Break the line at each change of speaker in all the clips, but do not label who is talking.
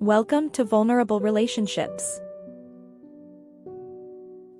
Welcome to Vulnerable Relationships.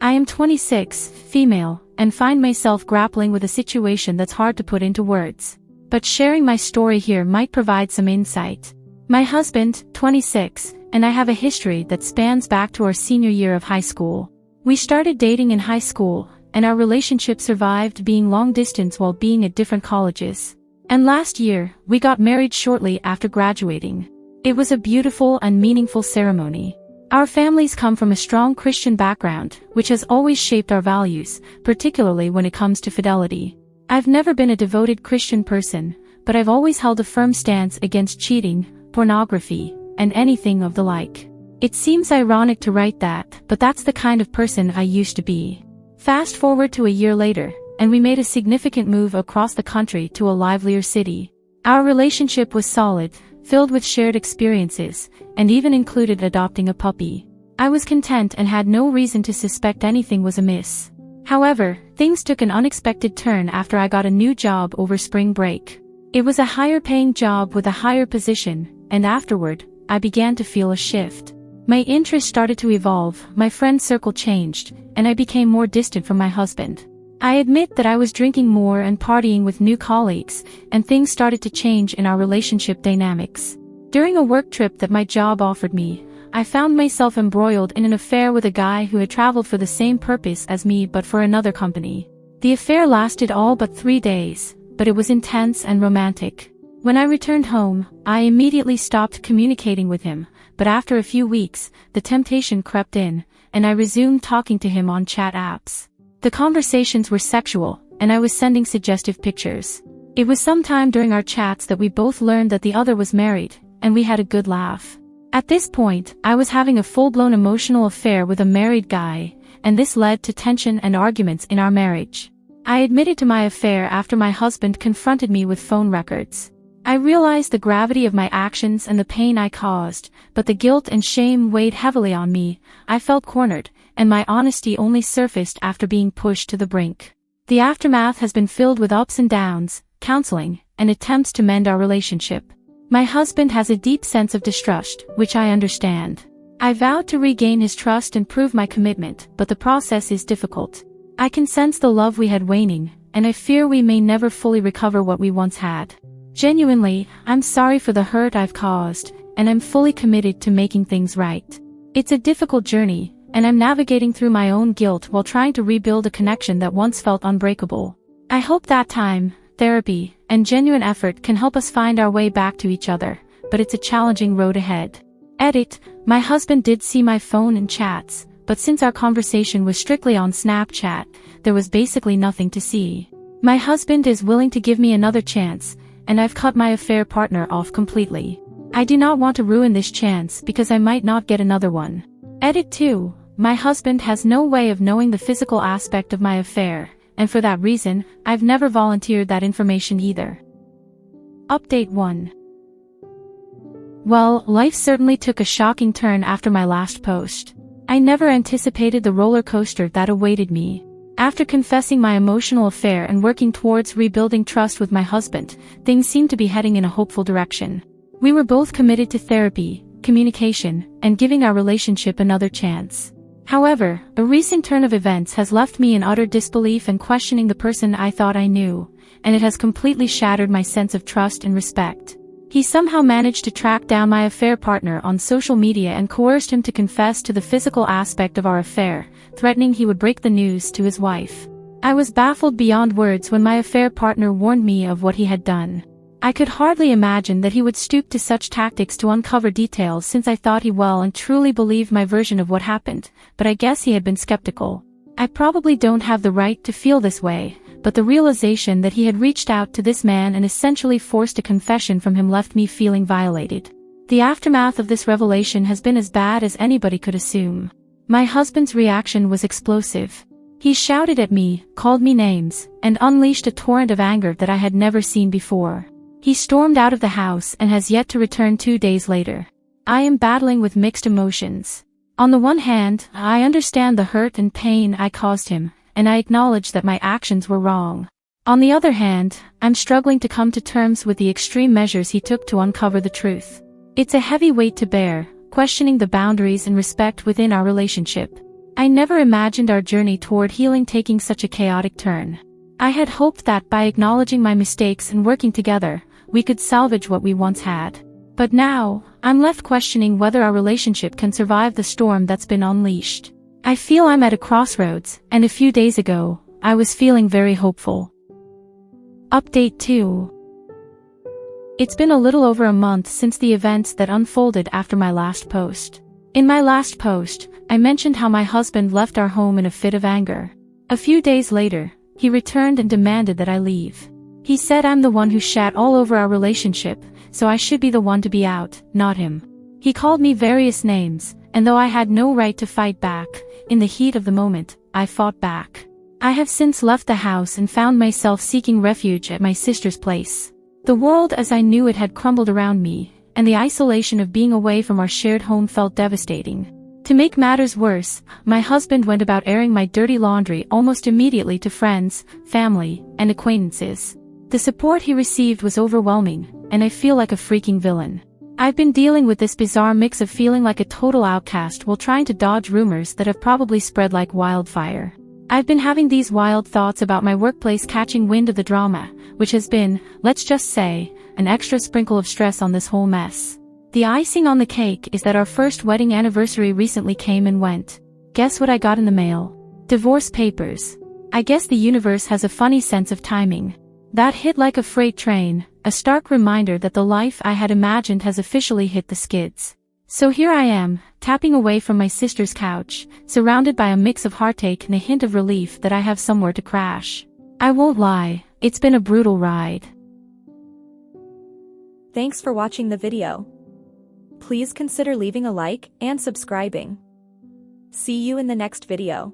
I am 26, female, and find myself grappling with a situation that's hard to put into words. But sharing my story here might provide some insight. My husband, 26, and I have a history that spans back to our senior year of high school. We started dating in high school, and our relationship survived being long distance while being at different colleges. And last year, we got married shortly after graduating. It was a beautiful and meaningful ceremony. Our families come from a strong Christian background, which has always shaped our values, particularly when it comes to fidelity. I've never been a devoted Christian person, but I've always held a firm stance against cheating, pornography, and anything of the like. It seems ironic to write that, but that's the kind of person I used to be. Fast forward to a year later, and we made a significant move across the country to a livelier city. Our relationship was solid, filled with shared experiences, and even included adopting a puppy. I was content and had no reason to suspect anything was amiss. However, things took an unexpected turn after I got a new job over spring break. It was a higher-paying job with a higher position, and afterward, I began to feel a shift. My interests started to evolve, my friend circle changed, and I became more distant from my husband. I admit that I was drinking more and partying with new colleagues, and things started to change in our relationship dynamics. During a work trip that my job offered me, I found myself embroiled in an affair with a guy who had traveled for the same purpose as me but for another company. The affair lasted all but 3 days, but it was intense and romantic. When I returned home, I immediately stopped communicating with him, but after a few weeks, the temptation crept in, and I resumed talking to him on chat apps. The conversations were sexual, and I was sending suggestive pictures. It was sometime during our chats that we both learned that the other was married, and we had a good laugh. At this point, I was having a full-blown emotional affair with a married guy, and this led to tension and arguments in our marriage. I admitted to my affair after my husband confronted me with phone records. I realized the gravity of my actions and the pain I caused, but the guilt and shame weighed heavily on me. I felt cornered, and my honesty only surfaced after being pushed to the brink. The aftermath has been filled with ups and downs, counseling, and attempts to mend our relationship. My husband has a deep sense of distrust, which I understand. I vowed to regain his trust and prove my commitment, but the process is difficult. I can sense the love we had waning, and I fear we may never fully recover what we once had. Genuinely, I'm sorry for the hurt I've caused, and I'm fully committed to making things right. It's a difficult journey, and I'm navigating through my own guilt while trying to rebuild a connection that once felt unbreakable. I hope that time, therapy, and genuine effort can help us find our way back to each other, but it's a challenging road ahead. Edit, my husband did see my phone and chats, but since our conversation was strictly on Snapchat, there was basically nothing to see. My husband is willing to give me another chance, and I've cut my affair partner off completely. I do not want to ruin this chance because I might not get another one. Edit 2. My husband has no way of knowing the physical aspect of my affair, and for that reason, I've never volunteered that information either. Update 1. Well, life certainly took a shocking turn after my last post. I never anticipated the roller coaster that awaited me. After confessing my emotional affair and working towards rebuilding trust with my husband, things seemed to be heading in a hopeful direction. We were both committed to therapy, communication, and giving our relationship another chance. However, a recent turn of events has left me in utter disbelief and questioning the person I thought I knew, and it has completely shattered my sense of trust and respect. He somehow managed to track down my affair partner on social media and coerced him to confess to the physical aspect of our affair, threatening he would break the news to his wife. I was baffled beyond words when my affair partner warned me of what he had done. I could hardly imagine that he would stoop to such tactics to uncover details since I thought he well and truly believed my version of what happened, but I guess he had been skeptical. I probably don't have the right to feel this way, but the realization that he had reached out to this man and essentially forced a confession from him left me feeling violated. The aftermath of this revelation has been as bad as anybody could assume. My husband's reaction was explosive. He shouted at me, called me names, and unleashed a torrent of anger that I had never seen before. He stormed out of the house and has yet to return 2 days later. I am battling with mixed emotions. On the one hand, I understand the hurt and pain I caused him, and I acknowledge that my actions were wrong. On the other hand, I'm struggling to come to terms with the extreme measures he took to uncover the truth. It's a heavy weight to bear, questioning the boundaries and respect within our relationship. I never imagined our journey toward healing taking such a chaotic turn. I had hoped that by acknowledging my mistakes and working together, we could salvage what we once had. But now, I'm left questioning whether our relationship can survive the storm that's been unleashed. I feel I'm at a crossroads, and a few days ago, I was feeling very hopeful. Update 2. It's been a little over a month since the events that unfolded after my last post. In my last post, I mentioned how my husband left our home in a fit of anger. A few days later, he returned and demanded that I leave. He said I'm the one who shat all over our relationship, so I should be the one to be out, not him. He called me various names, and though I had no right to fight back, in the heat of the moment, I fought back. I have since left the house and found myself seeking refuge at my sister's place. The world as I knew it had crumbled around me, and the isolation of being away from our shared home felt devastating. To make matters worse, my husband went about airing my dirty laundry almost immediately to friends, family, and acquaintances. The support he received was overwhelming, and I feel like a freaking villain. I've been dealing with this bizarre mix of feeling like a total outcast while trying to dodge rumors that have probably spread like wildfire. I've been having these wild thoughts about my workplace catching wind of the drama, which has been, let's just say, an extra sprinkle of stress on this whole mess. The icing on the cake is that our first wedding anniversary recently came and went. Guess what I got in the mail? Divorce papers. I guess the universe has a funny sense of timing. That hit like a freight train, a stark reminder that the life I had imagined has officially hit the skids. So here I am, tapping away from my sister's couch, surrounded by a mix of heartache and a hint of relief that I have somewhere to crash. I won't lie, it's been a brutal ride.
Thanks for watching the video. Please consider leaving a like and subscribing. See you in the next video.